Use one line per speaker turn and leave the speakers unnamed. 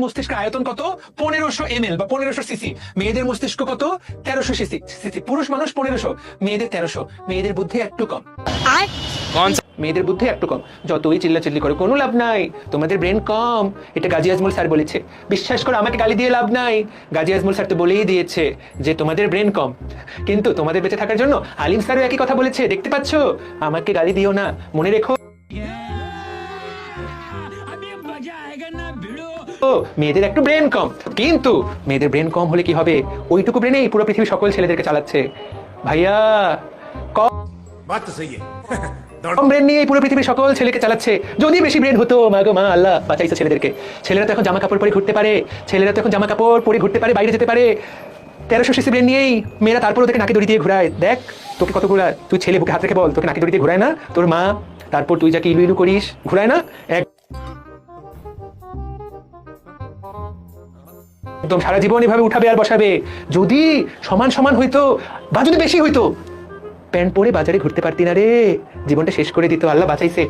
মস্তিষ্কের আয়তন কত? 1500 ml বা 1500 cc। মেয়েদের মস্তিষ্ক কত? 1300 cc। পুরুষ মানুষ 1500, মেয়েদের 1300। মেয়েদের বুদ্ধি একটু কম। মেয়েদের বুদ্ধি একটু কম। যতই চিল্লাচিল্লি করে কোনো লাভ নাই, তোমাদের ব্রেন কম। এটা গাজী আজমল স্যার বলেছে। বিশ্বাস করো, আমাকে গালি দিয়ে লাভ নাই। গাজী আজমল স্যার তো বলেই দিয়েছে যে তোমাদের ব্রেন কম। কিন্তু তোমাদের বেঁচে থাকার জন্য আলিম স্যারও একই কথা বলেছে। দেখতে পাচ্ছ? আমাকে গালি দিও না, মনে রেখো। মেয়েদের একটু ব্রেন কম, কিন্তু মেয়েদের ব্রেন কম হলে কি হবে? ওইটুকু ব্রেনেই পুরো পৃথিবীর সকল ছেলেদেরকে চালাচ্ছে। ভাইয়া, কম ব্রেন নিয়ে পুরো পৃথিবীর সকল ছেলেকে চালাচ্ছে। যদি বেশি ব্রেন হতো, মা গো মা, আল্লাহ বাঁচাইছে ছেলেদেরকে। ছেলেরা তো এখন জামা কাপড় পরে ঘুরতে পারে, বাইরে যেতে পারে। 1300 cc ব্রেন নিয়েই মেয়েরা তারপর ওদেরকে নাকি দড়ি দিয়ে ঘুরায়। দেখ তোকে কত ঘুরায়। তুই ছেলে, বুকে হাত রেখে বল, তোকে নাকি দড়ি দিয়ে ঘুরায় না তোর মা? তারপর তুই যাকে ইলু ইলু করিস, ঘুরায় না? একদম সারা জীবন এভাবে উঠাবে আর বসাবে। যদি সমান সমান হইতো বা যদি বেশি হইতো, প্যান্ট পরে বাজারে ঘুরতে পারতি না রে। জীবনটা শেষ করে দিত। আল্লাহ বাঁচাইছে।